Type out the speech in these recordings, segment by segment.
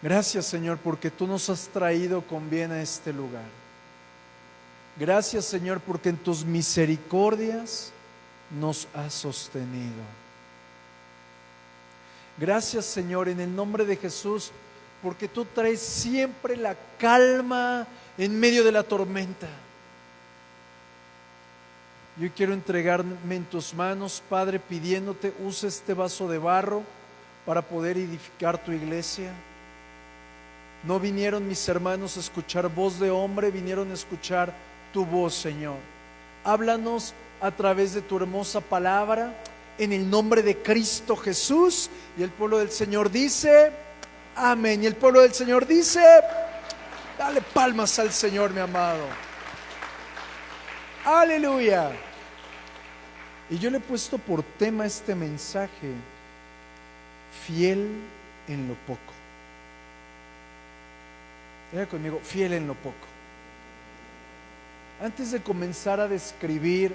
Gracias, Señor, porque tú nos has traído con bien a este lugar. Gracias, Señor, porque en tus misericordias nos has sostenido. Gracias, Señor, en el nombre de Jesús, porque tú traes siempre la calma en medio de la tormenta. Yo quiero entregarme en tus manos, Padre, pidiéndote, usa este vaso de barro para poder edificar tu iglesia. No vinieron mis hermanos a escuchar voz de hombre, vinieron a escuchar tu voz, Señor. Háblanos a través de tu hermosa palabra, en el nombre de Cristo Jesús. Y el pueblo del Señor dice, amén. Y el pueblo del Señor dice, dale palmas al Señor, mi amado. Aleluya. Y yo le he puesto por tema este mensaje: fiel en lo poco. Diga conmigo, fiel en lo poco. Antes de comenzar a describir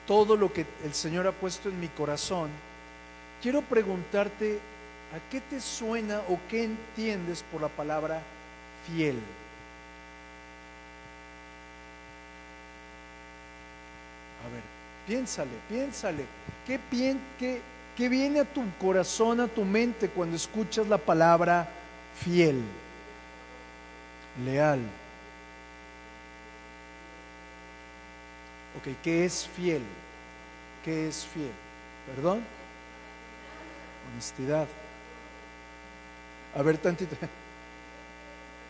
todo lo que el Señor ha puesto en mi corazón, quiero preguntarte, ¿a qué te suena o qué entiendes por la palabra fiel? A ver, piénsale. ¿Qué viene a tu corazón, a tu mente cuando escuchas la palabra fiel? Leal. Ok, ¿qué es fiel? ¿Qué es fiel? ¿Perdón? Honestidad. A ver, tantito.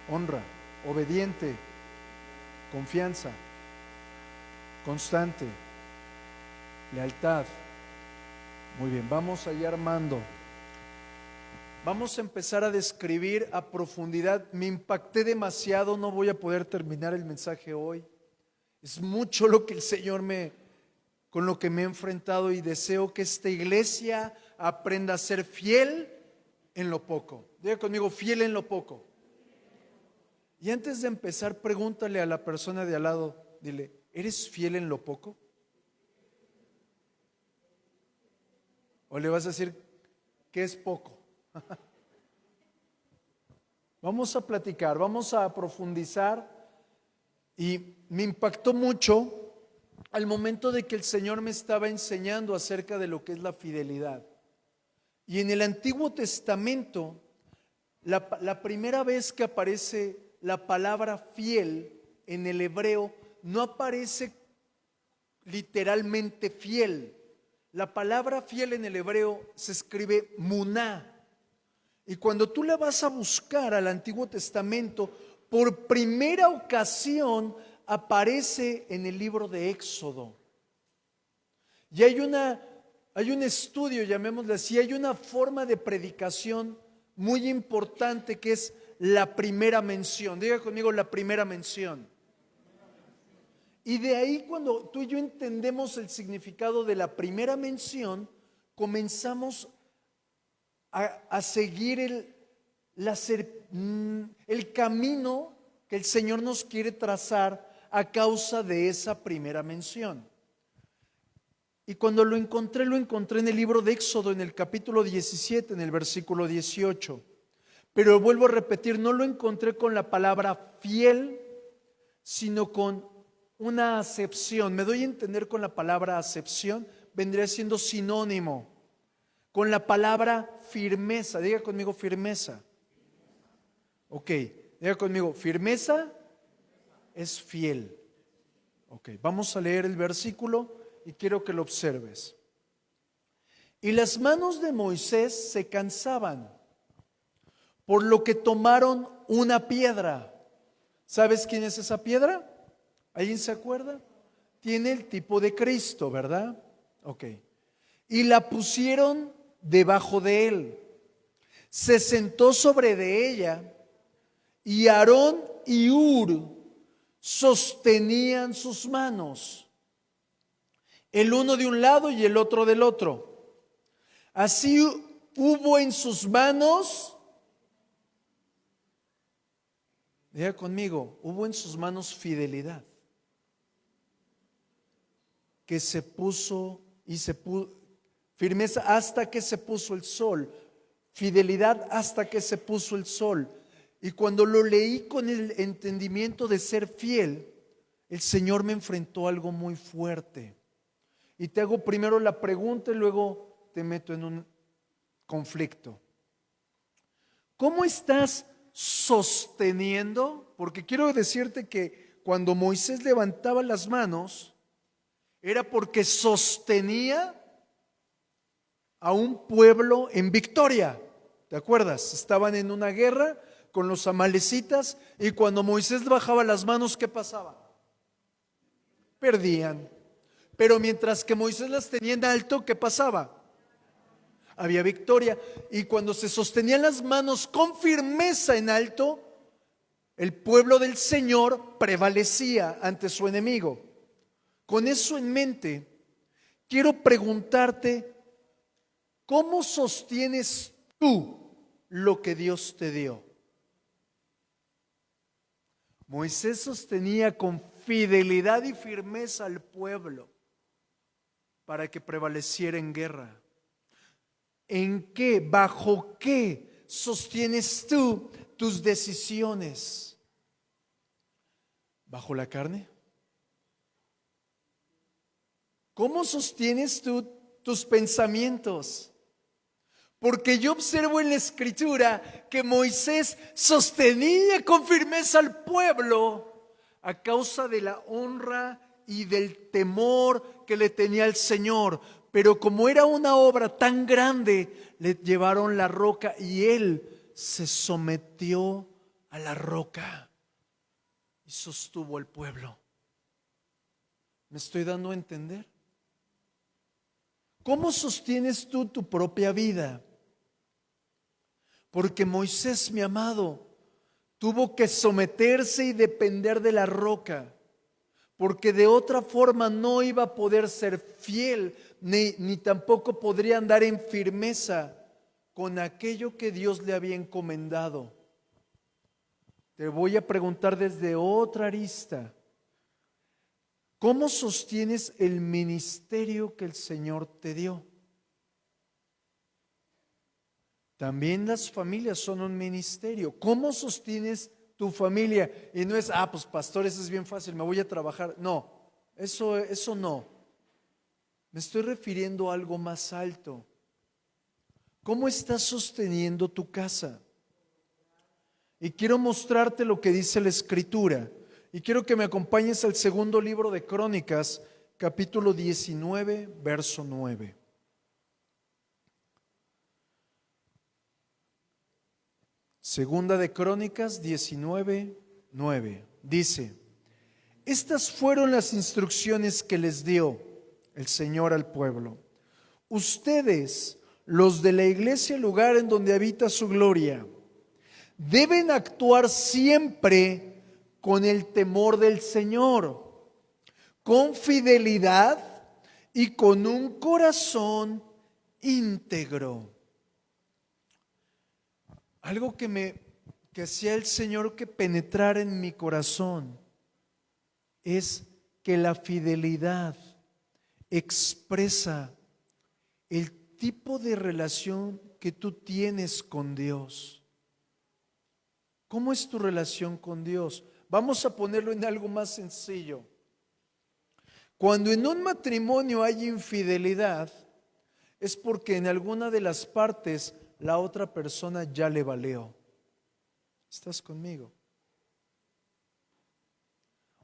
Honra, obediente, confianza, constante, lealtad. Muy bien, vamos allá armando. Vamos a empezar a describir a profundidad. Me impacté demasiado, no voy a poder terminar el mensaje hoy. Es mucho lo que el Señor con lo que me he enfrentado, y deseo que esta iglesia aprenda a ser fiel en lo poco. Diga conmigo, fiel en lo poco. Y antes de empezar, pregúntale a la persona de al lado, dile, ¿eres fiel en lo poco? ¿O le vas a decir que es poco? Vamos a platicar, vamos a profundizar. Y me impactó mucho al momento de que el Señor me estaba enseñando acerca de lo que es la fidelidad. Y en el Antiguo Testamento, la primera vez que aparece la palabra fiel en el hebreo, no aparece literalmente fiel. La palabra fiel en el hebreo se escribe muná. Y cuando tú la vas a buscar al Antiguo Testamento, por primera ocasión aparece en el libro de Éxodo. Y hay un estudio, llamémosle así, hay una forma de predicación muy importante que es la primera mención. Diga conmigo, la primera mención. Y de ahí, cuando tú y yo entendemos el significado de la primera mención, comenzamos a seguir el camino que el Señor nos quiere trazar a causa de esa primera mención. Y cuando lo encontré en el libro de Éxodo, en el capítulo 17, en el versículo 18. Pero vuelvo a repetir, no lo encontré con la palabra fiel, sino con una acepción. Me doy a entender con la palabra acepción, vendría siendo sinónimo con la palabra firmeza. Diga conmigo, firmeza. Ok, diga conmigo, firmeza es fiel. Ok, vamos a leer el versículo y quiero que lo observes. Y las manos de Moisés se cansaban, por lo que tomaron una piedra. ¿Sabes quién es esa piedra? ¿Alguien se acuerda? Tiene el tipo de Cristo, ¿verdad? Ok. Y la pusieron debajo de él. Se sentó sobre de ella, y Aarón y Hur sostenían sus manos, el uno de un lado y el otro del otro. Así hubo en sus manos, diga conmigo, hubo en sus manos fidelidad, que se puso firmeza hasta que se puso el sol, fidelidad hasta que se puso el sol. Y cuando lo leí con el entendimiento de ser fiel, el Señor me enfrentó a algo muy fuerte. Y te hago primero la pregunta y luego te meto en un conflicto. ¿Cómo estás sosteniendo? Porque quiero decirte que cuando Moisés levantaba las manos, era porque sostenía a un pueblo en victoria. ¿Te acuerdas? Estaban en una guerra con los amalecitas y cuando Moisés bajaba las manos, ¿qué pasaba? Perdían. Pero mientras que Moisés las tenía en alto, ¿qué pasaba? Había victoria. Y cuando se sostenían las manos con firmeza en alto, el pueblo del Señor prevalecía ante su enemigo. Con eso en mente, quiero preguntarte, ¿cómo sostienes tú lo que Dios te dio? Moisés sostenía con fidelidad y firmeza al pueblo para que prevaleciera en guerra. ¿En qué, bajo qué sostienes tú tus decisiones? ¿Bajo la carne? ¿Cómo sostienes tú tus pensamientos? Porque yo observo en la Escritura que Moisés sostenía con firmeza al pueblo a causa de la honra y del temor que le tenía al Señor. Pero como era una obra tan grande, le llevaron la roca y él se sometió a la roca y sostuvo al pueblo. ¿Me estoy dando a entender? ¿Cómo sostienes tú tu propia vida? Porque Moisés, mi amado, tuvo que someterse y depender de la roca, porque de otra forma no iba a poder ser fiel, ni tampoco podría andar en firmeza con aquello que Dios le había encomendado. Te voy a preguntar desde otra arista, ¿cómo sostienes el ministerio que el Señor te dio? También las familias son un ministerio. ¿Cómo sostienes tu familia? Y no es, pues pastor, eso es bien fácil, me voy a trabajar. No, eso no. Me estoy refiriendo a algo más alto. ¿Cómo estás sosteniendo tu casa? Y quiero mostrarte lo que dice la Escritura. Y quiero que me acompañes al segundo libro de Crónicas, capítulo 19, verso 9. Segunda de Crónicas 19, 9. Dice: estas fueron las instrucciones que les dio el Señor al pueblo. Ustedes, los de la iglesia, lugar en donde habita su gloria, deben actuar siempre con el temor del Señor, con fidelidad y con un corazón íntegro. Algo que hacía el Señor que penetrara en mi corazón es que la fidelidad expresa el tipo de relación que tú tienes con Dios. ¿Cómo es tu relación con Dios? Vamos a ponerlo en algo más sencillo. Cuando en un matrimonio hay infidelidad, es porque en alguna de las partes la otra persona ya le valió. ¿Estás conmigo?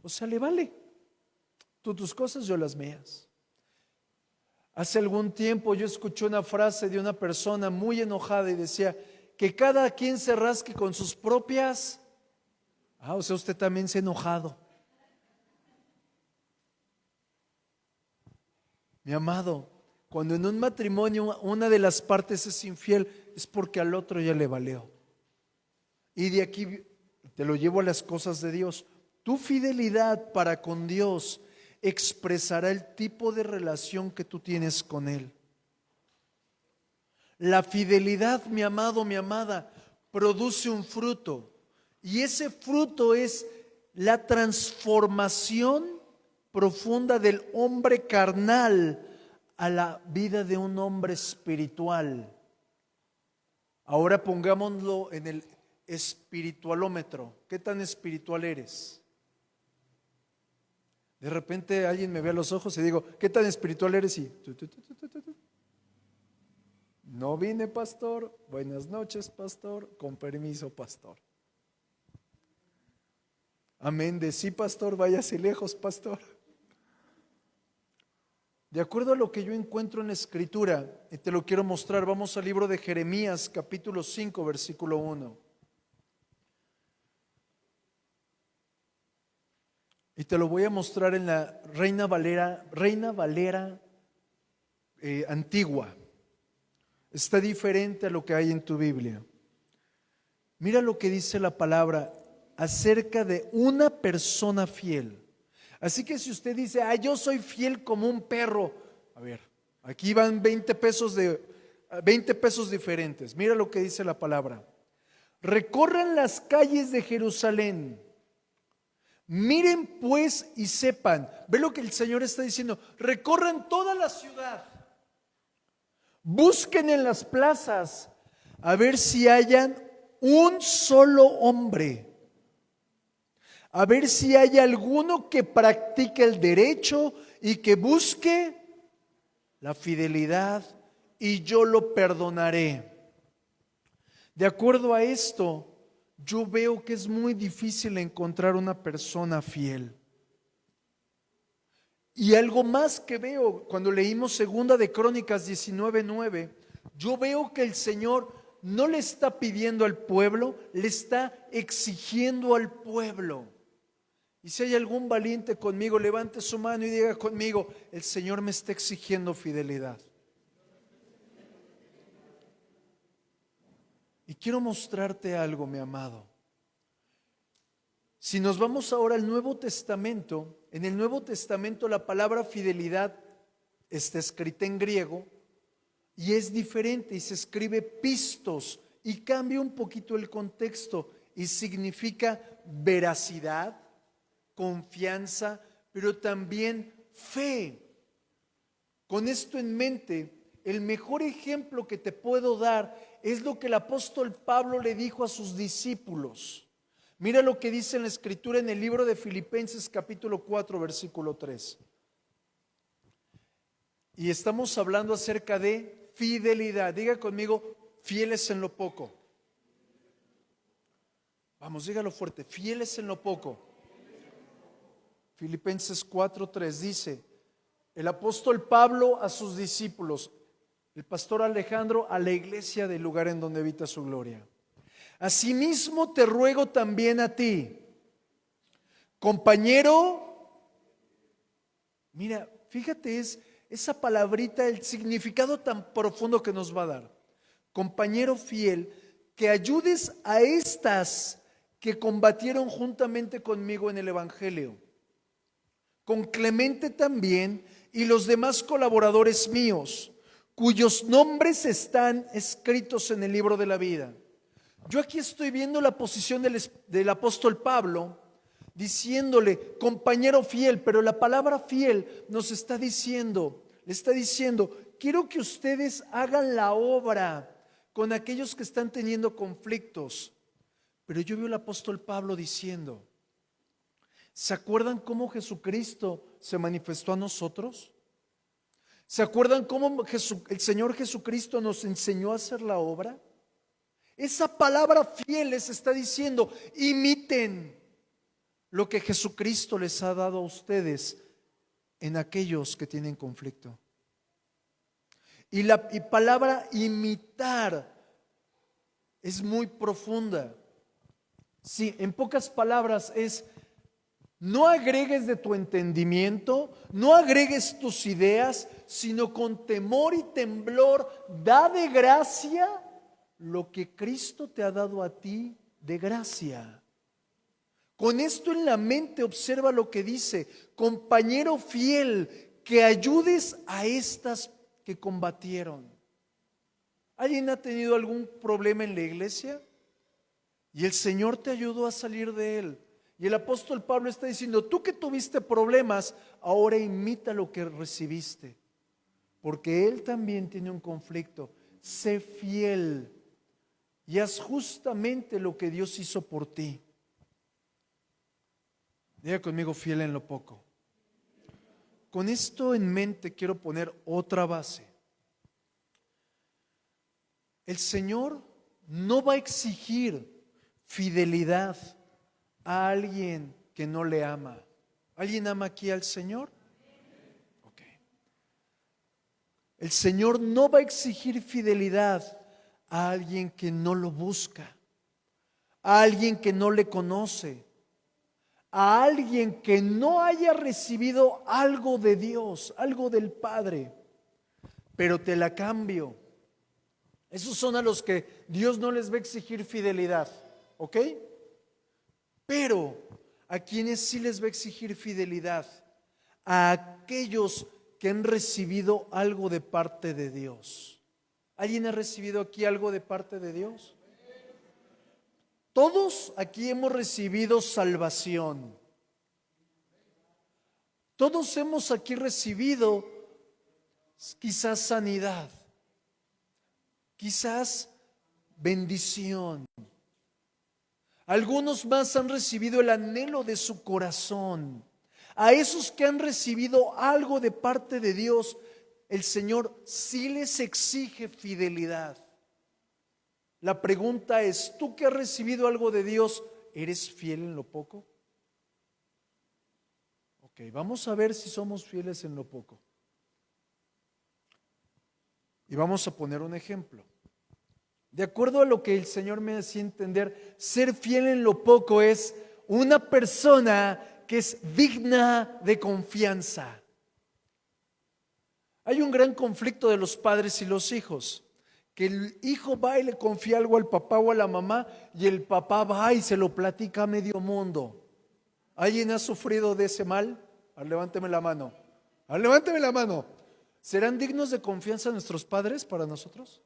O sea, le vale. Tú tus cosas, yo las mías. Hace algún tiempo yo escuché una frase de una persona muy enojada y decía que cada quien se rasque con sus propias. O sea, usted también se ha enojado. Mi amado, cuando en un matrimonio una de las partes es infiel, es porque al otro ya le valió. Y de aquí te lo llevo a las cosas de Dios. Tu fidelidad para con Dios expresará el tipo de relación que tú tienes con Él. La fidelidad, mi amado, mi amada, produce un fruto. Y ese fruto es la transformación profunda del hombre carnal a la vida de un hombre espiritual. Ahora pongámoslo espiritualómetro. ¿Qué tan espiritual eres? De repente alguien me ve a los ojos y digo, ¿qué tan espiritual eres? Y no vine, pastor. Buenas noches, pastor. Con permiso, pastor. Amén de sí, pastor. Váyase lejos, pastor. De acuerdo a lo que yo encuentro en la Escritura, y te lo quiero mostrar, vamos al libro de Jeremías, capítulo 5, versículo 1. Y te lo voy a mostrar en la Reina Valera antigua. Está diferente a lo que hay en tu Biblia. Mira lo que dice la palabra acerca de una persona fiel. Así que si usted dice, yo soy fiel como un perro, a ver, aquí van 20 pesos diferentes. Mira lo que dice la palabra. Recorran las calles de Jerusalén. Miren pues y sepan. Ve lo que el Señor está diciendo. Recorran toda la ciudad. Busquen en las plazas a ver si hayan un solo hombre. A ver si hay alguno que practique el derecho y que busque la fidelidad, y yo lo perdonaré. De acuerdo a esto, yo veo que es muy difícil encontrar una persona fiel. Y algo más que veo, cuando leímos segunda de Crónicas 19:9, yo veo que el Señor no le está pidiendo al pueblo, le está exigiendo al pueblo. Y si hay algún valiente conmigo, levante su mano y diga conmigo, el Señor me está exigiendo fidelidad. Y quiero mostrarte algo, mi amado. Si nos vamos ahora al Nuevo Testamento, en el Nuevo Testamento la palabra fidelidad está escrita en griego y es diferente y se escribe pistos y cambia un poquito el contexto y significa veracidad, confianza, pero también fe. Con esto en mente, el mejor ejemplo que te puedo dar es lo que el apóstol Pablo le dijo a sus discípulos. Mira lo que dice en la Escritura en el libro de Filipenses capítulo 4, versículo 3. Y estamos hablando acerca de fidelidad. Diga conmigo, fieles en lo poco. Vamos, dígalo fuerte, fieles en lo poco. Filipenses 4:3 dice, el apóstol Pablo a sus discípulos, el pastor Alejandro a la iglesia del lugar en donde habita su gloria. Asimismo te ruego también a ti, compañero, mira, fíjate, es esa palabrita, el significado tan profundo que nos va a dar. Compañero fiel, que ayudes a estas que combatieron juntamente conmigo en el Evangelio, con Clemente también y los demás colaboradores míos, cuyos nombres están escritos en el libro de la vida. Yo aquí estoy viendo la posición del apóstol Pablo, diciéndole, compañero fiel, pero la palabra fiel nos está diciendo, le está diciendo, quiero que ustedes hagan la obra con aquellos que están teniendo conflictos. Pero yo veo al apóstol Pablo diciendo, ¿se acuerdan cómo Jesucristo se manifestó a nosotros? ¿Se acuerdan cómo el Señor Jesucristo nos enseñó a hacer la obra? Esa palabra fiel les está diciendo, imiten lo que Jesucristo les ha dado a ustedes en aquellos que tienen conflicto. Y la palabra imitar es muy profunda. Sí, en pocas palabras es, no agregues de tu entendimiento, no agregues tus ideas, sino con temor y temblor, da de gracia lo que Cristo te ha dado a ti de gracia. Con esto en la mente observa lo que dice, compañero fiel, que ayudes a estas que combatieron. ¿Alguien ha tenido algún problema en la iglesia? Y el Señor te ayudó a salir de él. Y el apóstol Pablo está diciendo, tú que tuviste problemas, ahora imita lo que recibiste. Porque él también tiene un conflicto. Sé fiel. y haz justamente lo que Dios hizo por ti. Diga conmigo, fiel en lo poco. Con esto en mente quiero poner otra base. El Señor no va a exigir fidelidad a alguien que no le ama. ¿Alguien ama aquí al Señor? Ok. El Señor no va a exigir fidelidad a alguien que no lo busca, a alguien que no le conoce, a alguien que no haya recibido algo de Dios, algo del Padre, pero te la cambio. Esos son a los que Dios no les va a exigir fidelidad, ¿ok? Pero a quienes sí les va a exigir fidelidad, a aquellos que han recibido algo de parte de Dios. ¿Alguien ha recibido aquí algo de parte de Dios? Todos aquí hemos recibido salvación. Todos hemos aquí recibido quizás sanidad, quizás bendición. Algunos más han recibido el anhelo de su corazón. A esos que han recibido algo de parte de Dios, el Señor sí les exige fidelidad. La pregunta es, ¿tú que has recibido algo de Dios, eres fiel en lo poco? Ok, vamos a ver si somos fieles en lo poco. Y vamos a poner un ejemplo. De acuerdo a lo que el Señor me hacía entender, ser fiel en lo poco es una persona que es digna de confianza. Hay un gran conflicto de los padres y los hijos, que el hijo va y le confía algo al papá o a la mamá y el papá va y se lo platica a medio mundo. ¿Alguien ha sufrido de ese mal? A ver, levánteme la mano. A ver, levánteme la mano. ¿Serán dignos de confianza nuestros padres para nosotros?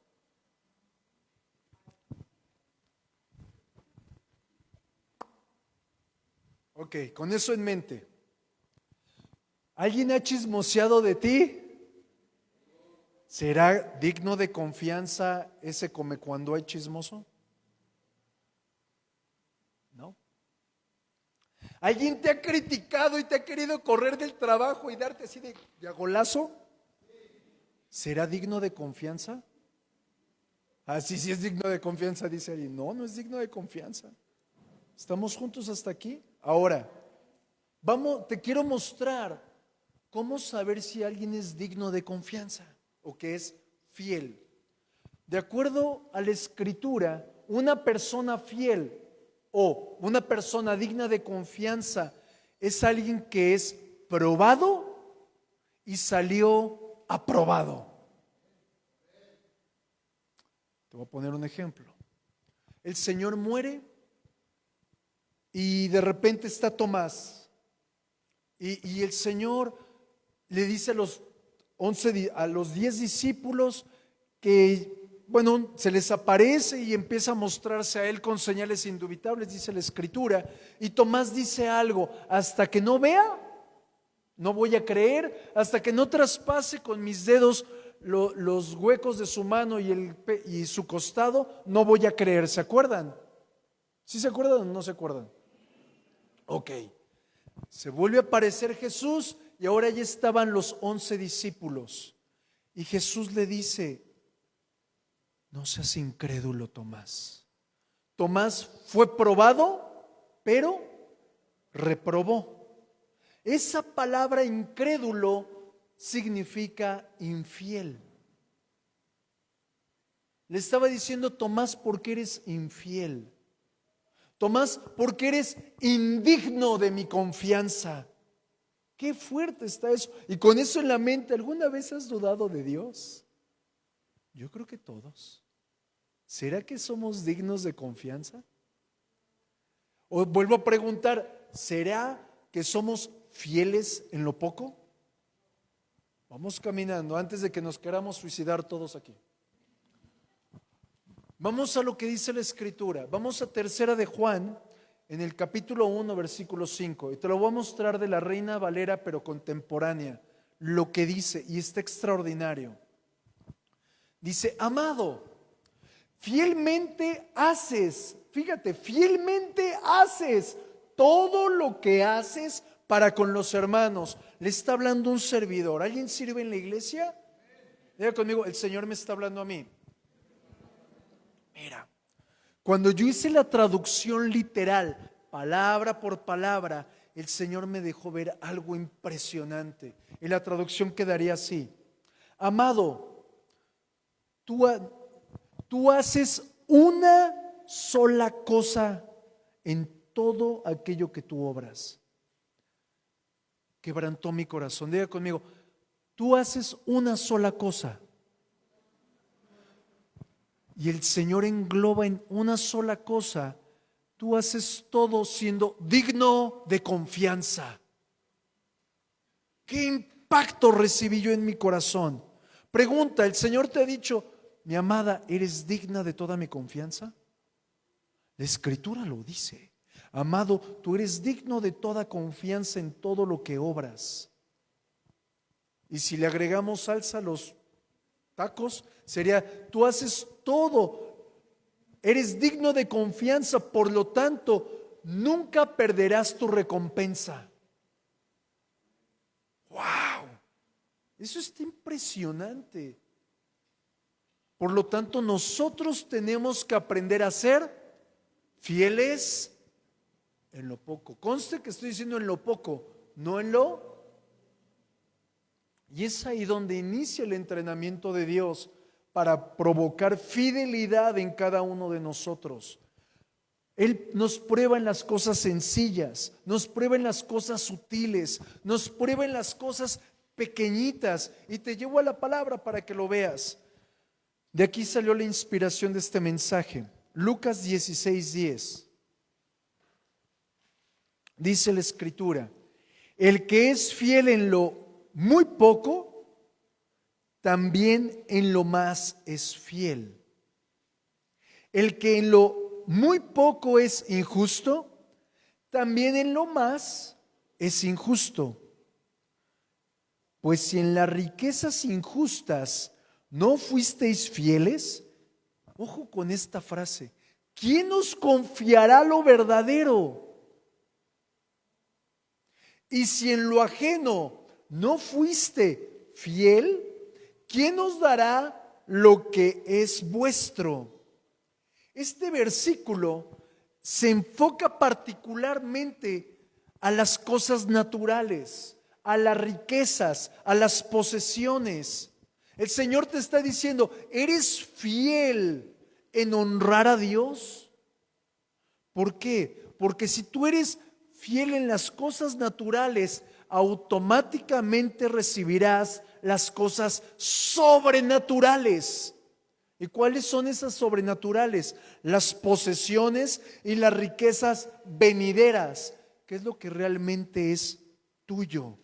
Ok, con eso en mente. ¿Alguien ha chismoseado de ti? ¿Será digno de confianza ese come cuando hay chismoso? No. ¿Alguien te ha criticado y te ha querido correr del trabajo y darte así de a golazo? ¿Será digno de confianza? Ah, sí, sí es digno de confianza, dice alguien. No, no es digno de confianza. ¿Estamos juntos hasta aquí? Ahora, te quiero mostrar cómo saber si alguien es digno de confianza o que es fiel. De acuerdo a la Escritura, una persona fiel o una persona digna de confianza es alguien que es probado y salió aprobado. Te voy a poner un ejemplo. El Señor muere y de repente está Tomás y el Señor le dice a los 10 discípulos que, bueno, se les aparece y empieza a mostrarse a él con señales indubitables, dice la Escritura, y Tomás dice algo: hasta que no vea, no voy a creer, hasta que no traspase con mis dedos los huecos de su mano y su costado, no voy a creer. ¿Se acuerdan? ¿Sí se acuerdan o no se acuerdan? Ok, se vuelve a aparecer Jesús y ahora ya estaban los 11 discípulos. Y Jesús le dice: no seas incrédulo, Tomás. Tomás fue probado, pero reprobó. Esa palabra incrédulo significa infiel. Le estaba diciendo: Tomás, ¿por qué eres infiel? Tomás, porque eres indigno de mi confianza. Qué fuerte está eso. Y con eso en la mente, ¿alguna vez has dudado de Dios? Yo creo que todos. ¿Será que somos dignos de confianza? O vuelvo a preguntar, ¿será que somos fieles en lo poco? Vamos caminando antes de que nos queramos suicidar todos aquí. Vamos a lo que dice la Escritura. Vamos a Tercera de Juan, en el capítulo 1, versículo 5. Y te lo voy a mostrar de la Reina Valera, pero contemporánea. Lo que dice, y está extraordinario. Dice: amado, fielmente haces, fíjate, fielmente haces todo lo que haces para con los hermanos. Le está hablando un servidor. ¿Alguien sirve en la iglesia? Diga conmigo, el Señor me está hablando a mí. Mira, cuando yo hice la traducción literal, palabra por palabra, el Señor me dejó ver algo impresionante. Y la traducción quedaría así: amado, tú haces una sola cosa en todo aquello que tú obras. Quebrantó mi corazón. Diga conmigo, tú haces una sola cosa. Y el Señor engloba en una sola cosa. Tú haces todo siendo digno de confianza. ¿Qué impacto recibí yo en mi corazón? Pregunta, ¿el Señor te ha dicho, mi amada, eres digna de toda mi confianza? La Escritura lo dice. Amado, tú eres digno de toda confianza en todo lo que obras. Y si le agregamos salsa a los tacos, sería, tú haces todo, eres digno de confianza, por lo tanto, nunca perderás tu recompensa. ¡Wow! Eso está impresionante. Por lo tanto, nosotros tenemos que aprender a ser fieles en lo poco. Conste que estoy diciendo en lo poco, no en lo. Y es ahí donde inicia el entrenamiento de Dios para provocar fidelidad en cada uno de nosotros. Él nos prueba en las cosas sencillas, nos prueba en las cosas sutiles, nos prueba en las cosas pequeñitas. Y te llevo a la palabra para que lo veas. De aquí salió la inspiración de este mensaje. Lucas 16:10. Dice la Escritura: el que es fiel en lo muy poco, también en lo más es fiel. El que en lo muy poco es injusto, también en lo más es injusto. Pues si en las riquezas injustas no fuisteis fieles, ojo con esta frase, ¿quién os confiará lo verdadero? Y si en lo ajeno no fuiste fiel, ¿quién os dará lo que es vuestro? Este versículo se enfoca particularmente a las cosas naturales, a las riquezas, a las posesiones. El Señor te está diciendo, ¿eres fiel en honrar a Dios? ¿Por qué? Porque si tú eres fiel en las cosas naturales, automáticamente recibirás las cosas sobrenaturales. ¿Y cuáles son esas sobrenaturales? Las posesiones y las riquezas venideras, que es lo que realmente es tuyo.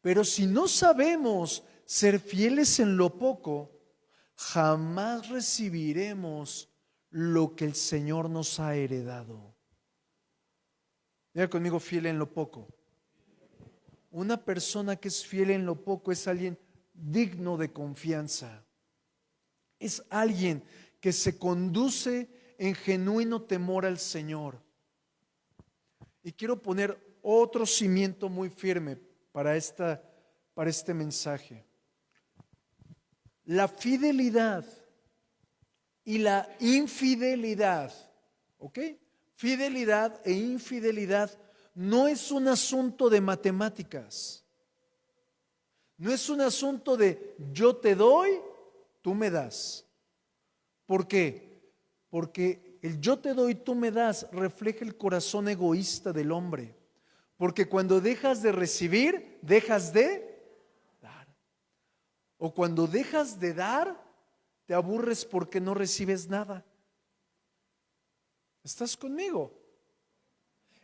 Pero si no sabemos ser fieles en lo poco, jamás recibiremos lo que el Señor nos ha heredado. Diga conmigo, fiel en lo poco. Una persona que es fiel en lo poco es alguien digno de confianza. Es alguien que se conduce en genuino temor al Señor. Y quiero poner otro cimiento muy firme para este mensaje. La fidelidad y la infidelidad, ¿ok? Fidelidad e infidelidad no es un asunto de matemáticas. No es un asunto de yo te doy, tú me das. ¿Por qué? Porque el yo te doy, tú me das refleja el corazón egoísta del hombre. Porque cuando dejas de recibir, dejas de dar. O cuando dejas de dar, te aburres porque no recibes nada. ¿Estás conmigo?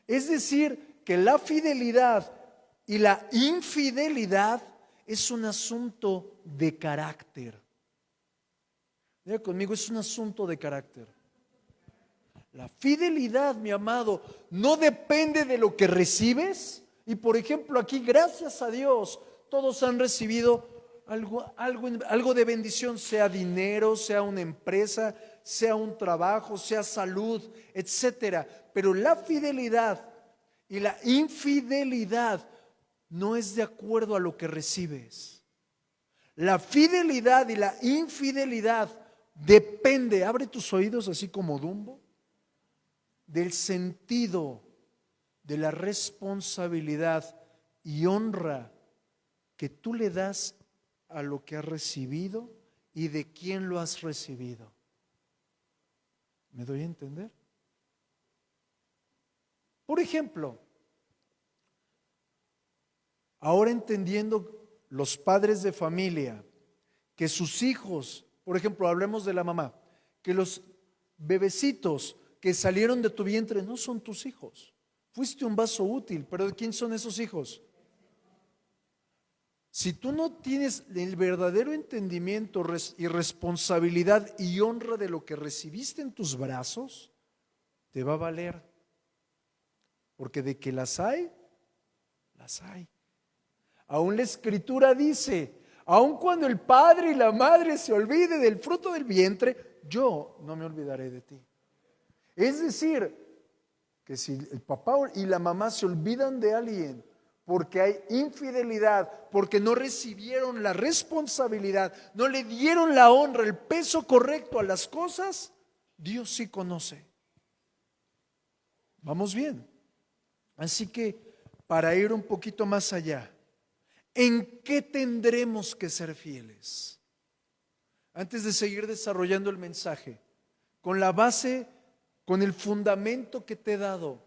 Es decir, que la fidelidad y la infidelidad es un asunto de carácter. Diga conmigo, es un asunto de carácter. La fidelidad, mi amado, no depende de lo que recibes. Y por ejemplo, aquí, gracias a Dios, todos han recibido algo de bendición, sea dinero, sea una empresa, sea un trabajo, sea salud, etcétera. Pero la fidelidad y la infidelidad no es de acuerdo a lo que recibes. La fidelidad y la infidelidad depende, abre tus oídos así como Dumbo, del sentido de la responsabilidad y honra que tú le das a lo que has recibido y de quién lo has recibido. ¿Me doy a entender? Por ejemplo, ahora entendiendo los padres de familia que sus hijos, por ejemplo, hablemos de la mamá, que los bebecitos que salieron de tu vientre no son tus hijos. Fuiste un vaso útil, pero ¿de quién son esos hijos? Si tú no tienes el verdadero entendimiento y responsabilidad y honra de lo que recibiste en tus brazos, te va a valer. Porque de que las hay, las hay. Aún la Escritura dice, aun cuando el padre y la madre se olviden del fruto del vientre, yo no me olvidaré de ti. Es decir, que si el papá y la mamá se olvidan de alguien porque hay infidelidad, porque no recibieron la responsabilidad, no le dieron la honra, el peso correcto a las cosas, Dios sí conoce. Vamos bien. Así que para ir un poquito más allá, ¿en qué tendremos que ser fieles? Antes de seguir desarrollando el mensaje, con la base, con el fundamento que te he dado,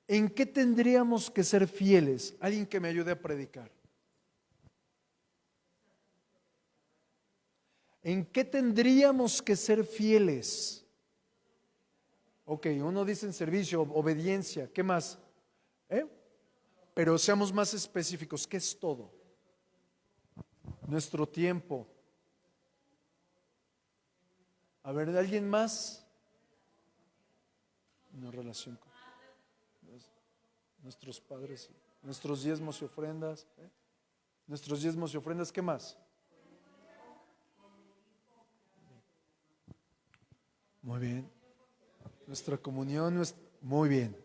¿en qué tendríamos que ser fieles? Alguien que me ayude a predicar. ¿En qué tendríamos que ser fieles? Ok, uno dice en servicio, obediencia, ¿qué más? Pero seamos más específicos, ¿qué es todo? Nuestro tiempo. A ver, ¿de alguien más? Una relación con nuestros padres, nuestros diezmos y ofrendas. Nuestros diezmos y ofrendas, ¿qué más? Muy bien. Nuestra comunión, muy bien.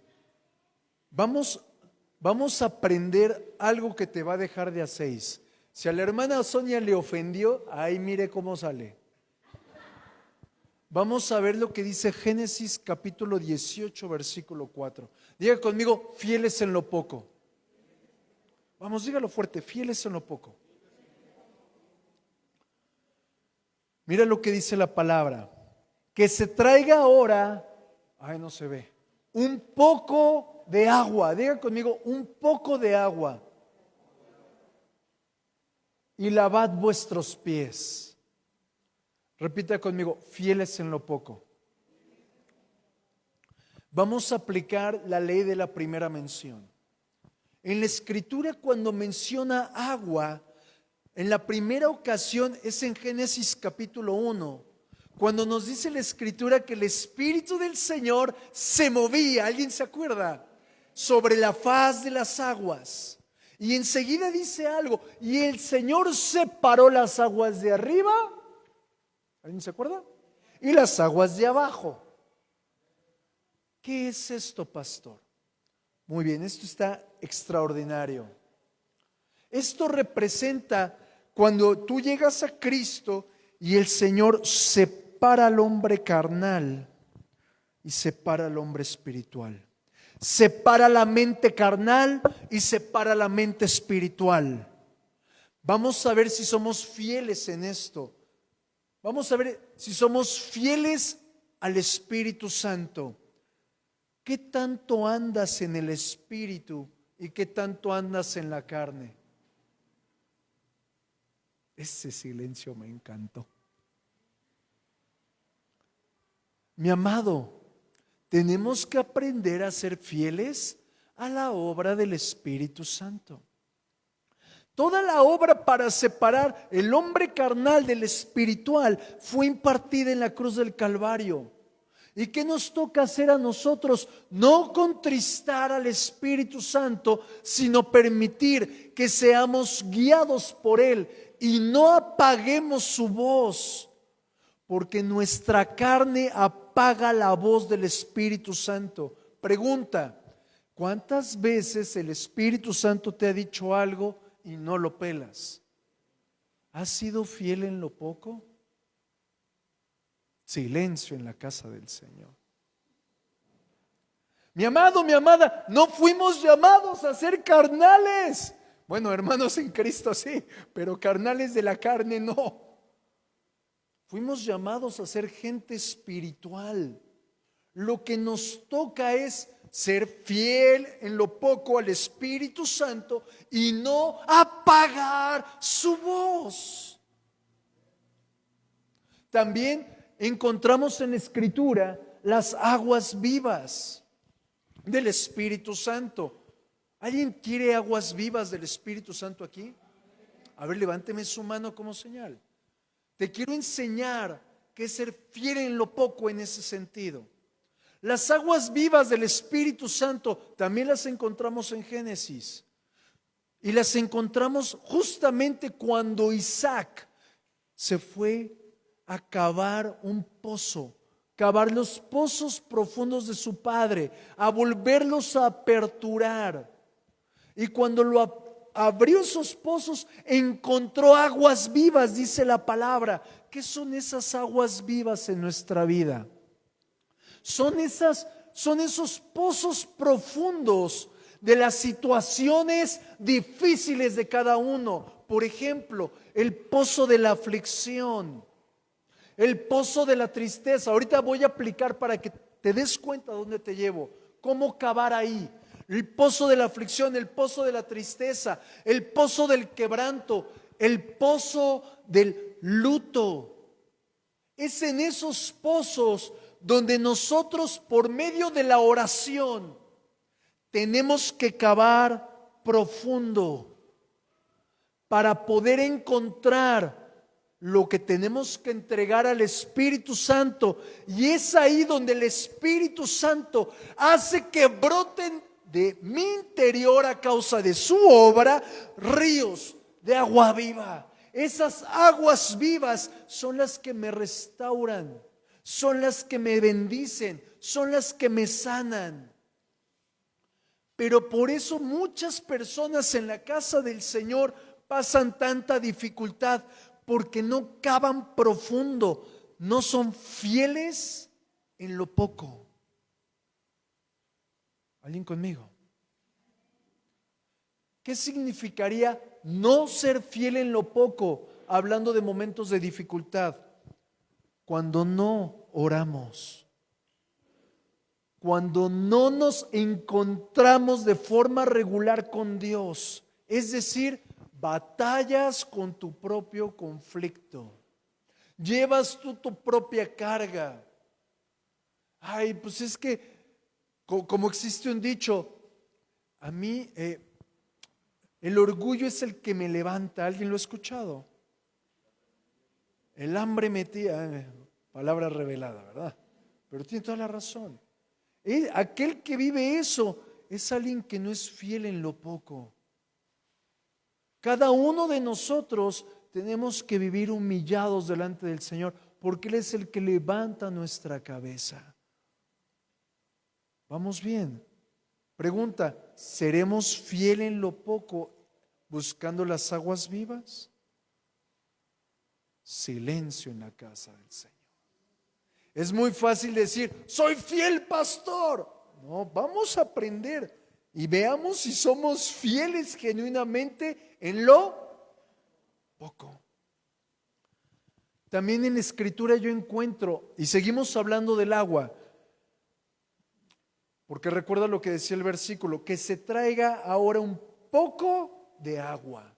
Vamos a aprender algo que te va a dejar de a 6. Si a la hermana Sonia le ofendió, ahí mire cómo sale. Vamos a ver lo que dice Génesis capítulo 18, versículo 4. Diga conmigo, fieles en lo poco. Vamos, dígalo fuerte, fieles en lo poco. Mira lo que dice la palabra. Que se traiga ahora, no se ve, un poco de agua. Diga conmigo, un poco de agua. Y lavad vuestros pies. Repita conmigo, fieles en lo poco. Vamos a aplicar la ley de la primera mención. En la Escritura, cuando menciona agua, en la primera ocasión es en Génesis capítulo 1, cuando nos dice la Escritura que el Espíritu del Señor se movía, ¿alguien se acuerda? Sobre la faz de las aguas. Y enseguida dice algo, y el Señor separó las aguas de arriba, ¿alguien se acuerda? Y las aguas de abajo. ¿Qué es esto, pastor? Muy bien, esto está extraordinario. Esto representa cuando tú llegas a Cristo y el Señor separa al hombre carnal y separa al hombre espiritual. Separa la mente carnal y separa la mente espiritual. Vamos a ver si somos fieles en esto. Vamos a ver si somos fieles al Espíritu Santo. ¿Qué tanto andas en el Espíritu y qué tanto andas en la carne? Ese silencio me encantó. Mi amado, tenemos que aprender a ser fieles a la obra del Espíritu Santo. Toda la obra para separar el hombre carnal del espiritual fue impartida en la cruz del Calvario. ¿Y qué nos toca hacer a nosotros? No contristar al Espíritu Santo, sino permitir que seamos guiados por Él, y no apaguemos su voz, porque nuestra carne apaga la voz del Espíritu Santo. Pregunta, ¿cuántas veces el Espíritu Santo te ha dicho algo y no lo pelas? ¿Has sido fiel en lo poco? Silencio en la casa del Señor. Mi amado, mi amada, no fuimos llamados a ser carnales. Bueno, hermanos en Cristo sí, pero carnales de la carne no. Fuimos llamados a ser gente espiritual. Lo que nos toca es ser fiel en lo poco al Espíritu Santo y no apagar su voz. También encontramos en la Escritura las aguas vivas del Espíritu Santo. ¿Alguien quiere aguas vivas del Espíritu Santo aquí? A ver, levánteme su mano como señal. Te quiero enseñar qué es ser fiel en lo poco en ese sentido. Las aguas vivas del Espíritu Santo también las encontramos en Génesis. Y las encontramos justamente cuando Isaac se fue a cavar un pozo, cavar los pozos profundos de su padre, a volverlos a aperturar. Y cuando abrió esos pozos, encontró aguas vivas, dice la palabra. ¿Qué son esas aguas vivas en nuestra vida? Son esos pozos profundos de las situaciones difíciles de cada uno. Por ejemplo, el pozo de la aflicción, el pozo de la tristeza. Ahorita voy a aplicar para que te des cuenta de dónde te llevo, cómo cavar ahí. El pozo de la aflicción, el pozo de la tristeza, el pozo del quebranto, el pozo del luto. Es en esos pozos donde nosotros, por medio de la oración, tenemos que cavar profundo para poder encontrar lo que tenemos que entregar al Espíritu Santo. Y es ahí donde el Espíritu Santo hace que broten de mi interior, a causa de su obra, ríos de agua viva. Esas aguas vivas son las que me restauran, son las que me bendicen, son las que me sanan. Pero por eso muchas personas en la casa del Señor pasan tanta dificultad, porque no cavan profundo, no son fieles en lo poco. ¿Alguien conmigo? ¿Qué significaría no ser fiel en lo poco, hablando de momentos de dificultad? Cuando no oramos, cuando no nos encontramos de forma regular con Dios, es decir, batallas con tu propio conflicto, llevas tú tu propia carga. Ay, pues es que, como existe un dicho, a mí el orgullo es el que me levanta. ¿Alguien lo ha escuchado? El hambre metía, palabra revelada, ¿verdad? Pero tiene toda la razón. Aquel que vive eso es alguien que no es fiel en lo poco. Cada uno de nosotros tenemos que vivir humillados delante del Señor, porque Él es el que levanta nuestra cabeza. ¿Vamos bien? Pregunta, ¿seremos fieles en lo poco buscando las aguas vivas? Silencio en la casa del Señor. Es muy fácil decir, soy fiel pastor. No, vamos a aprender y veamos si somos fieles genuinamente en lo poco. También en la Escritura yo encuentro, y seguimos hablando del agua, porque recuerda lo que decía el versículo, que se traiga ahora un poco de agua.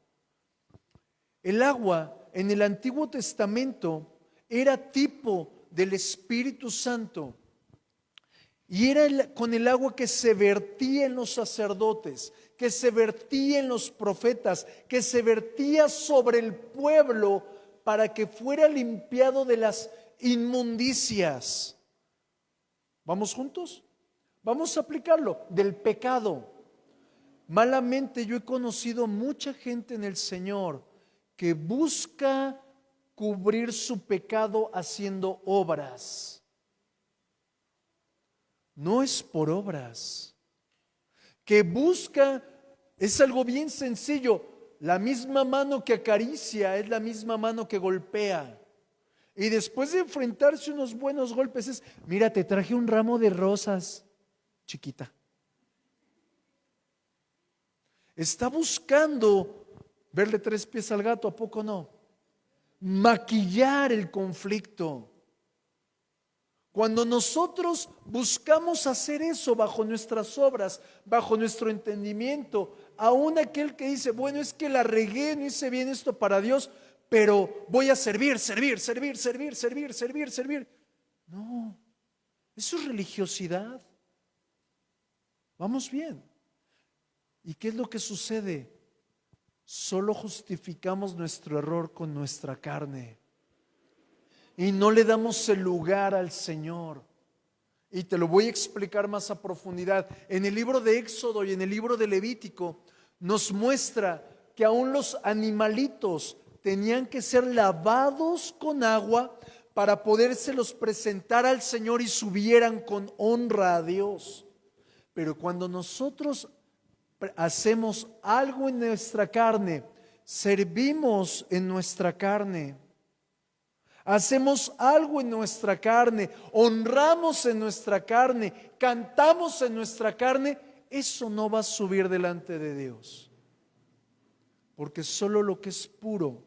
El agua en el Antiguo Testamento era tipo del Espíritu Santo, y era con el agua que se vertía en los sacerdotes, que se vertía en los profetas, que se vertía sobre el pueblo para que fuera limpiado de las inmundicias. ¿Vamos juntos? Vamos a aplicarlo, del pecado. Malamente yo he conocido mucha gente en el Señor que busca cubrir su pecado haciendo obras. No es por obras. Que busca, es algo bien sencillo. La misma mano que acaricia es la misma mano que golpea. Y después de enfrentarse unos buenos golpes es, mira, te traje un ramo de rosas, chiquita. Está buscando verle tres pies al gato, ¿a poco no? Maquillar el conflicto. Cuando nosotros buscamos hacer eso bajo nuestras obras, bajo nuestro entendimiento, aún aquel que dice, bueno, es que la regué, no hice bien esto para Dios, pero voy a servir. No, eso es religiosidad. Vamos bien. ¿Y qué es lo que sucede? Solo justificamos nuestro error con nuestra carne y no le damos el lugar al Señor. Y te lo voy a explicar más a profundidad. En el libro de Éxodo y en el libro de Levítico nos muestra que aún los animalitos tenían que ser lavados con agua para podérselos presentar al Señor y subieran con honra a Dios. Pero cuando nosotros hacemos algo en nuestra carne, servimos en nuestra carne, hacemos algo en nuestra carne, honramos en nuestra carne, cantamos en nuestra carne, eso no va a subir delante de Dios. Porque solo lo que es puro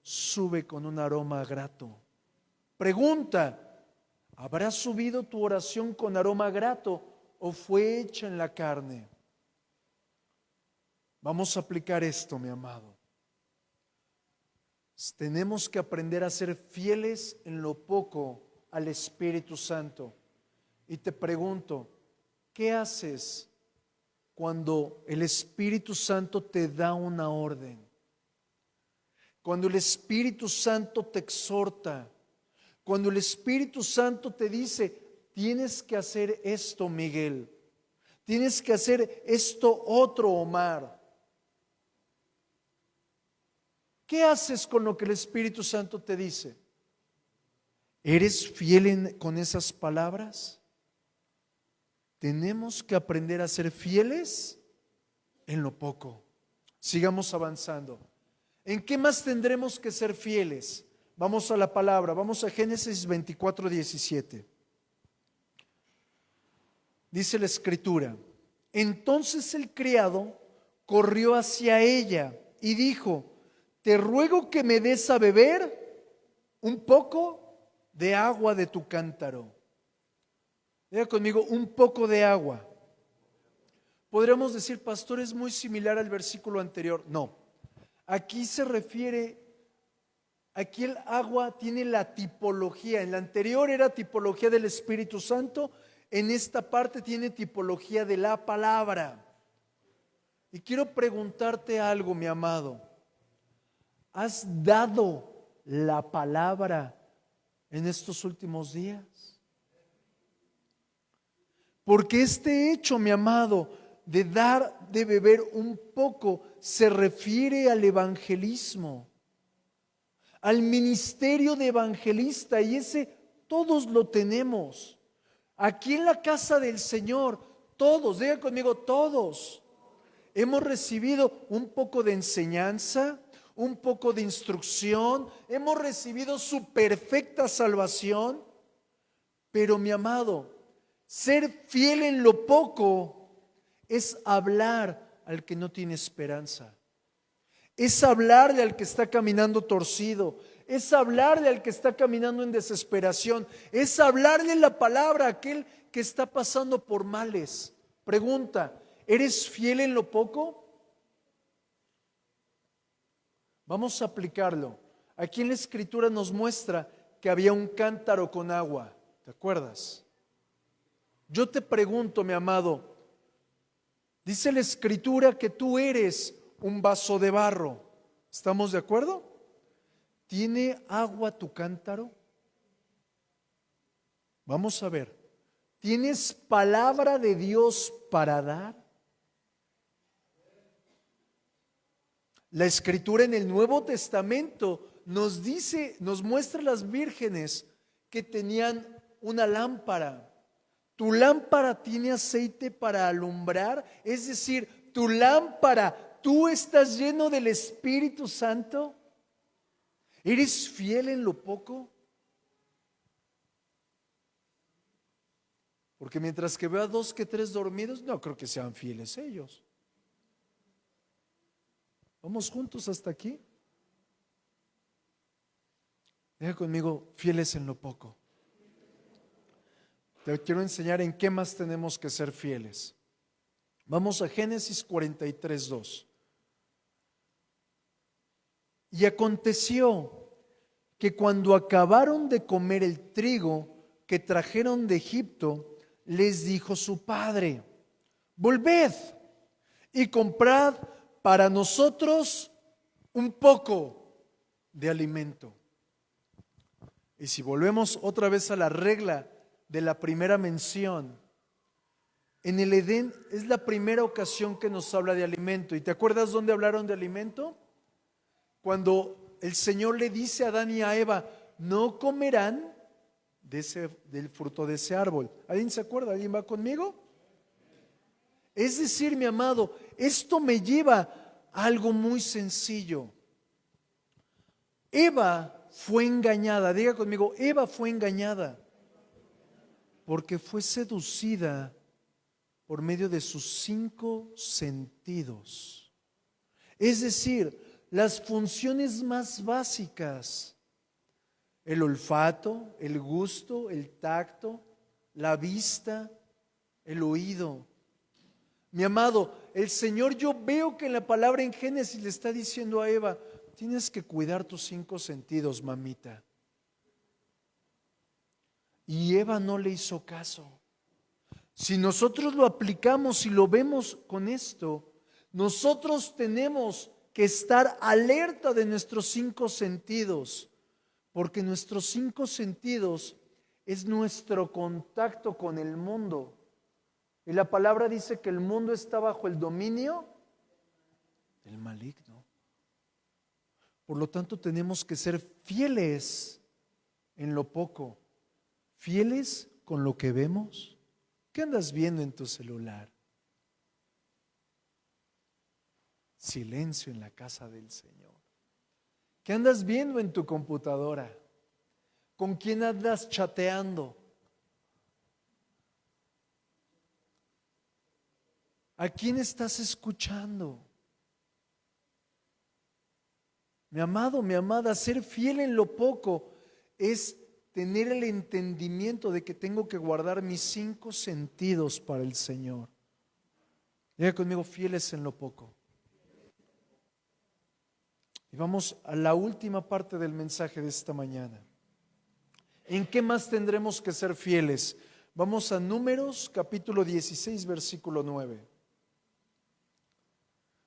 sube con un aroma grato. Pregunta, ¿habrá subido tu oración con aroma grato o fue hecha en la carne? Vamos a aplicar esto, mi amado. Tenemos que aprender a ser fieles en lo poco al Espíritu Santo. Y te pregunto, ¿qué haces cuando el Espíritu Santo te da una orden? Cuando el Espíritu Santo te exhorta, cuando el Espíritu Santo te dice, tienes que hacer esto, Miguel, tienes que hacer esto otro, Omar. ¿Qué haces con lo que el Espíritu Santo te dice? ¿Eres fiel con esas palabras? Tenemos que aprender a ser fieles en lo poco. Sigamos avanzando. ¿En qué más tendremos que ser fieles? Vamos a la palabra, vamos a Génesis 24:17. Dice la Escritura: entonces el criado corrió hacia ella y dijo: te ruego que me des a beber un poco de agua de tu cántaro. Diga conmigo, un poco de agua. Podríamos decir, pastor, es muy similar al versículo anterior. No, aquí se refiere, aquí el agua tiene la tipología. En la anterior era tipología del Espíritu Santo, en esta parte tiene tipología de la palabra. Y quiero preguntarte algo, mi amado. ¿Has dado la palabra en estos últimos días? Porque este hecho, mi amado, de dar de beber un poco, se refiere al evangelismo, al ministerio de evangelista, y ese todos lo tenemos. Aquí en la casa del Señor, todos, diga conmigo, todos hemos recibido un poco de enseñanza, un poco de instrucción, hemos recibido su perfecta salvación. Pero mi amado, ser fiel en lo poco es hablar al que no tiene esperanza, es hablarle al que está caminando torcido, es hablarle al que está caminando en desesperación, es hablarle la palabra a aquel que está pasando por males. Pregunta, ¿eres fiel en lo poco? Vamos a aplicarlo. Aquí en la Escritura nos muestra que había un cántaro con agua. ¿Te acuerdas? Yo te pregunto, mi amado, dice la Escritura que tú eres un vaso de barro. ¿Estamos de acuerdo? ¿Tiene agua tu cántaro? Vamos a ver. ¿Tienes palabra de Dios para dar? La Escritura en el Nuevo Testamento nos dice, nos muestra las vírgenes que tenían una lámpara. Tu lámpara tiene aceite para alumbrar, es decir, tu lámpara, tú estás lleno del Espíritu Santo. ¿Eres fiel en lo poco? Porque mientras que veo a 2 que 3 dormidos, no creo que sean fieles ellos. ¿Vamos juntos hasta aquí? Deja conmigo, fieles en lo poco. Te quiero enseñar en qué más tenemos que ser fieles. Vamos a Génesis 43:2. Y aconteció que cuando acabaron de comer el trigo que trajeron de Egipto, les dijo su padre: volved y comprad para nosotros un poco de alimento. Y si volvemos otra vez a la regla de la primera mención, en el Edén es la primera ocasión que nos habla de alimento. ¿Y te acuerdas dónde hablaron de alimento? Cuando el Señor le dice a Adán y a Eva: no comerán del fruto de ese árbol. ¿Alguien se acuerda? ¿Alguien va conmigo? Es decir, mi amado, esto me lleva a algo muy sencillo. Eva fue engañada, diga conmigo, Eva fue engañada porque fue seducida por medio de sus 5 sentidos. Es decir, las funciones más básicas: el olfato, el gusto, el tacto, la vista, el oído. Mi amado, el Señor, yo veo que en la palabra en Génesis le está diciendo a Eva: tienes que cuidar tus 5 sentidos, mamita. Y Eva no le hizo caso. Si nosotros lo aplicamos y lo vemos con esto, nosotros tenemos que estar alerta de nuestros 5 sentidos, porque nuestros 5 sentidos es nuestro contacto con el mundo. Y la palabra dice que el mundo está bajo el dominio del maligno. Por lo tanto, tenemos que ser fieles en lo poco, fieles con lo que vemos. ¿Qué andas viendo en tu celular? Silencio en la casa del Señor. ¿Qué andas viendo en tu computadora? ¿Con quién andas chateando? ¿A quién estás escuchando? Mi amado, mi amada, ser fiel en lo poco es tener el entendimiento de que tengo que guardar mis 5 sentidos para el Señor. Diga conmigo, fieles en lo poco. Y vamos a la última parte del mensaje de esta mañana. ¿En qué más tendremos que ser fieles? Vamos a Números capítulo 16, versículo 9.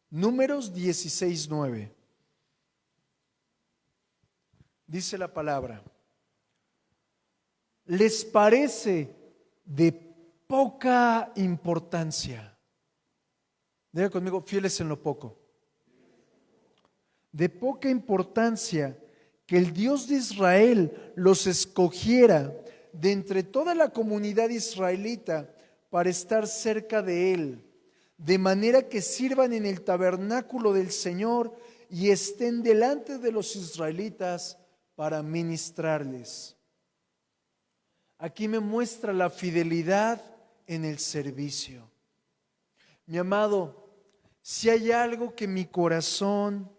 Números 16, 9. Dice la palabra: ¿les parece de poca importancia? Diga conmigo, fieles en lo poco. De poca importancia que el Dios de Israel los escogiera de entre toda la comunidad israelita para estar cerca de Él, de manera que sirvan en el tabernáculo del Señor y estén delante de los israelitas para ministrarles. Aquí me muestra la fidelidad en el servicio. Mi amado, si hay algo que mi corazón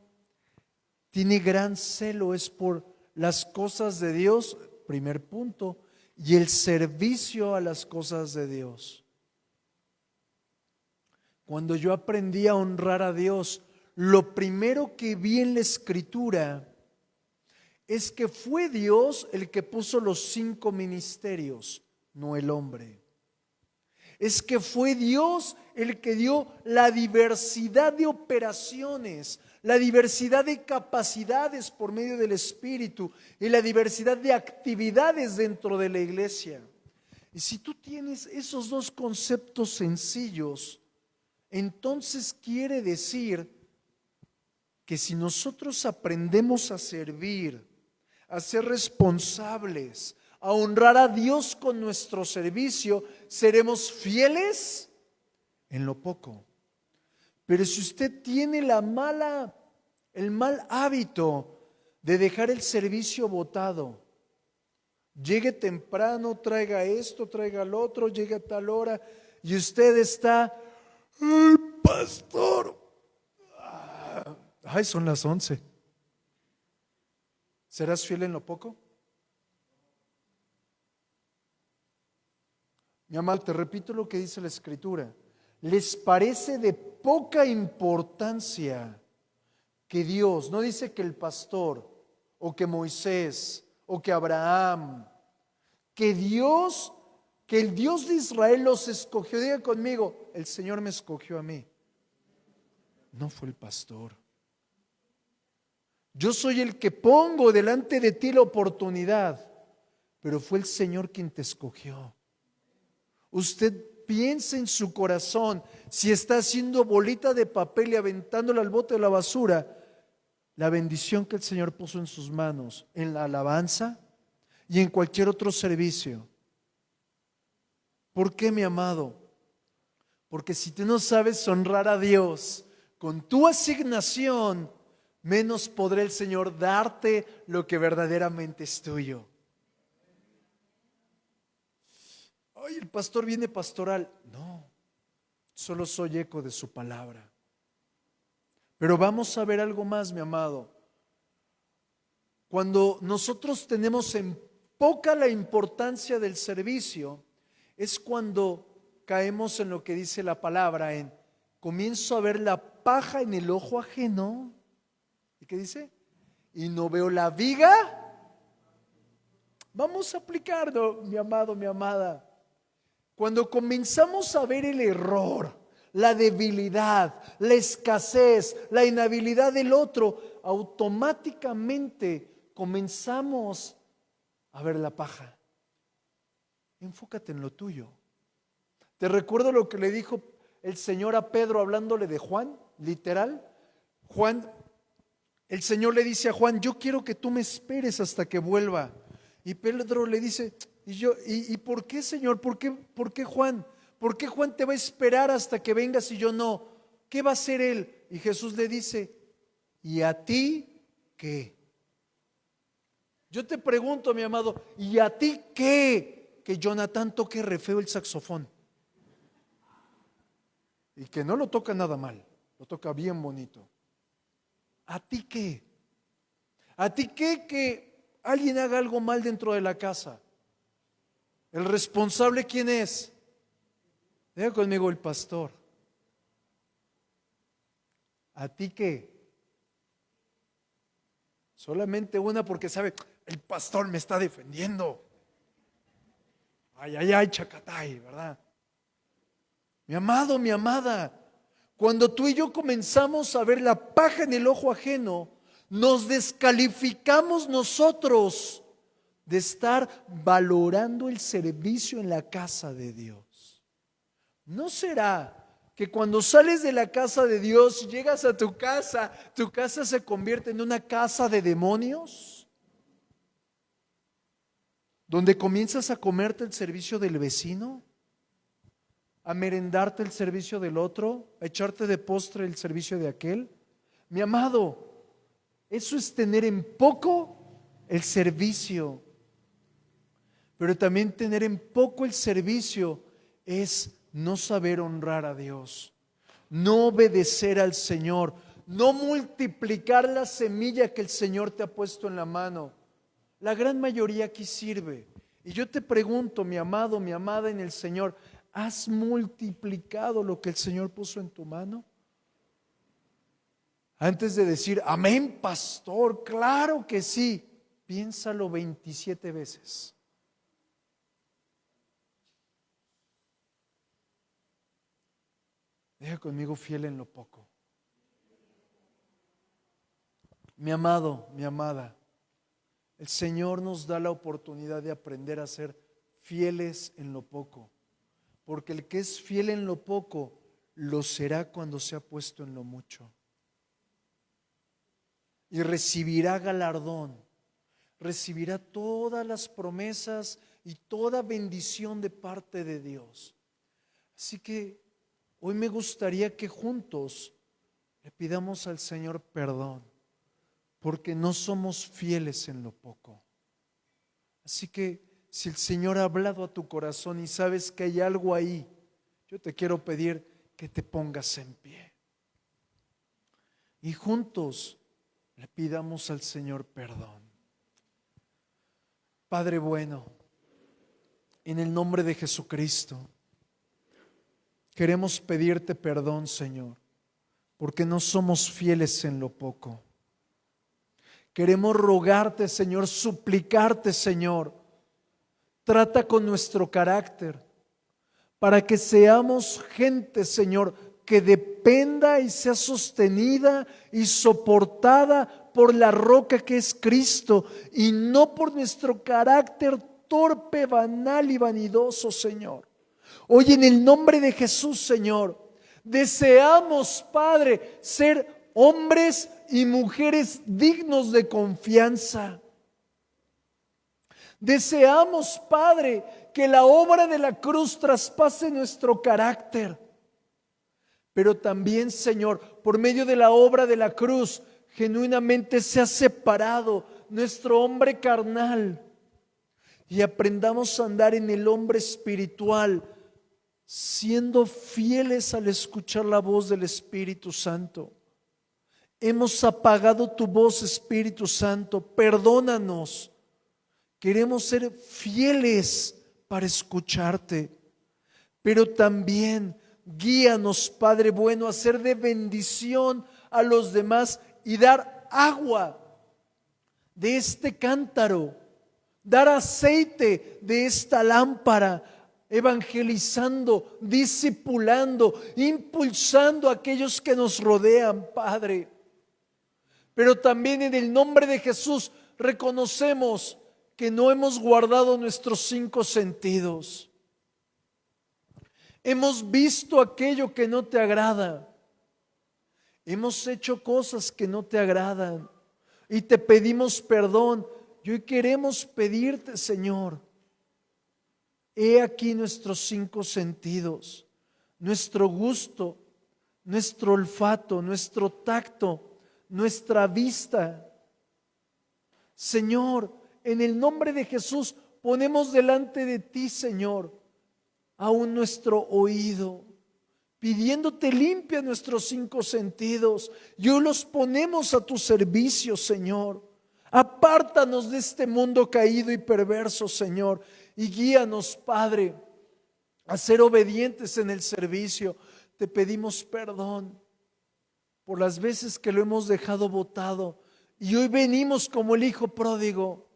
tiene gran celo, es por las cosas de Dios, primer punto, y el servicio a las cosas de Dios. Cuando yo aprendí a honrar a Dios, lo primero que vi en la Escritura es que fue Dios el que puso los 5 ministerios, no el hombre. Es que fue Dios el que dio la diversidad de operaciones, la diversidad de capacidades por medio del Espíritu y la diversidad de actividades dentro de la iglesia. Y si tú tienes esos 2 conceptos sencillos, entonces quiere decir que si nosotros aprendemos a servir, a ser responsables, a honrar a Dios con nuestro servicio, seremos fieles en lo poco. Pero si usted tiene el mal hábito de dejar el servicio botado, llegue temprano, traiga esto, traiga lo otro, llegue a tal hora, y usted está, ¡ay, pastor! ¡Ay, son las 11! ¿Serás fiel en lo poco? Mi amado, te repito lo que dice la Escritura. ¿Les parece de poca importancia que Dios, no dice que el pastor, o que Moisés, o que Abraham, que el Dios de Israel los escogió? Diga conmigo, el Señor me escogió a mí. No fue el pastor. Yo soy el que pongo delante de ti la oportunidad, pero fue el Señor quien te escogió. Usted piensa en su corazón, si está haciendo bolita de papel y aventándola al bote de la basura, la bendición que el Señor puso en sus manos, en la alabanza y en cualquier otro servicio. ¿Por qué, mi amado? Porque si tú no sabes honrar a Dios con tu asignación, menos podrá el Señor darte lo que verdaderamente es tuyo. Ay, el pastor viene pastoral. No, solo soy eco de su palabra. Pero vamos a ver algo más, mi amado. Cuando nosotros tenemos en poca la importancia del servicio, es cuando caemos en lo que dice la palabra, en comienzo a ver la paja en el ojo ajeno. ¿Y qué dice? Y no veo la viga. Vamos a aplicarlo, mi amado, mi amada. Cuando comenzamos a ver el error, la debilidad, la escasez, la inhabilidad del otro, automáticamente comenzamos a ver la paja. Enfócate en lo tuyo. Te recuerdo lo que le dijo el Señor a Pedro hablándole de Juan, literal. Juan, el Señor le dice a Juan, yo quiero que tú me esperes hasta que vuelva. Y Pedro le dice, ¿y por qué, Señor? ¿Por qué Juan? ¿Por qué Juan te va a esperar hasta que vengas y yo no? ¿Qué va a hacer él? Y Jesús le dice, ¿y a ti qué? Yo te pregunto, mi amado, ¿y a ti qué? Que Jonathan toque re feo el saxofón. Y que no lo toca nada mal, lo toca bien bonito. ¿A ti qué? ¿A ti qué que alguien haga algo mal dentro de la casa? ¿El responsable quién es? Diga conmigo, el pastor. ¿A ti qué? Solamente una porque sabe, el pastor me está defendiendo. Ay, ay, ay, chacatay, ¿verdad? Mi amado, mi amada, cuando tú y yo comenzamos a ver la paja en el ojo ajeno, nos descalificamos nosotros de estar valorando el servicio en la casa de Dios. ¿No será que cuando sales de la casa de Dios y llegas a tu casa se convierte en una casa de demonios? Donde comienzas a comerte el servicio del vecino, a merendarte el servicio del otro, a echarte de postre el servicio de aquel. Mi amado, eso es tener en poco el servicio. Pero también tener en poco el servicio es no saber honrar a Dios, no obedecer al Señor, no multiplicar la semilla que el Señor te ha puesto en la mano. La gran mayoría aquí sirve. Y yo te pregunto, mi amado, mi amada en el Señor, ¿has multiplicado lo que el Señor puso en tu mano? Antes de decir, amén, pastor, claro que sí, piénsalo 27 veces. Deja conmigo fiel en lo poco. Mi amado, mi amada, el Señor nos da la oportunidad de aprender a ser fieles en lo poco. Porque el que es fiel en lo poco, lo será cuando sea puesto en lo mucho. y recibirá galardón, recibirá todas las promesas y toda bendición de parte de Dios. Así que hoy me gustaría que juntos le pidamos al Señor perdón, porque no somos fieles en lo poco. Así que si el Señor ha hablado a tu corazón y sabes que hay algo ahí, yo te quiero pedir que te pongas en pie. Y juntos le pidamos al Señor perdón. Padre bueno, en el nombre de Jesucristo, queremos pedirte perdón, Señor, porque no somos fieles en lo poco. Queremos rogarte, Señor, suplicarte, Señor, trata con nuestro carácter para que seamos gente, Señor, que dependa y sea sostenida y soportada por la roca que es Cristo y no por nuestro carácter torpe, banal y vanidoso, Señor. Hoy en el nombre de Jesús, Señor, deseamos, Padre, ser hombres y mujeres dignos de confianza. Deseamos, Padre, que la obra de la cruz traspase nuestro carácter. Pero también, Señor, por medio de la obra de la cruz, genuinamente se ha separado nuestro hombre carnal y aprendamos a andar en el hombre espiritual, siendo fieles al escuchar la voz del Espíritu Santo. Hemos apagado tu voz, Espíritu Santo, perdónanos. Queremos ser fieles para escucharte, pero también guíanos, Padre bueno, a ser de bendición a los demás y dar agua de este cántaro, dar aceite de esta lámpara, evangelizando, discipulando, impulsando a aquellos que nos rodean, Padre. Pero también en el nombre de Jesús reconocemos que no hemos guardado nuestros 5 sentidos. Hemos visto aquello que no te agrada. Hemos hecho cosas que no te agradan y te pedimos perdón. Y hoy queremos pedirte, Señor, he aquí nuestros 5 sentidos, nuestro gusto, nuestro olfato, nuestro tacto, nuestra vista. Señor, en el nombre de Jesús ponemos delante de ti, Señor, aún nuestro oído, pidiéndote limpia nuestros 5 sentidos. Y hoy los ponemos a tu servicio, Señor. Apártanos de este mundo caído y perverso, Señor, y guíanos, Padre, a ser obedientes en el servicio. Te pedimos perdón por las veces que lo hemos dejado botado, y hoy venimos como el hijo pródigo,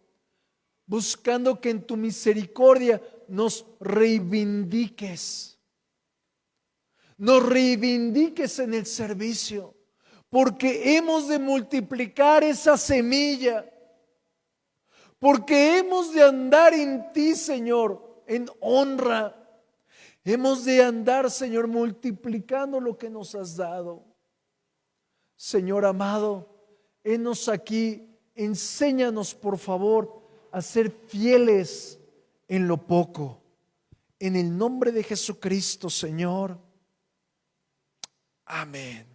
buscando que en tu misericordia nos reivindiques en el servicio, porque hemos de multiplicar esa semilla, porque hemos de andar en ti, Señor, en honra. Hemos de andar, Señor, multiplicando lo que nos has dado. Señor amado, henos aquí, enséñanos por favor a ser fieles en lo poco. En el nombre de Jesucristo, Señor. Amén.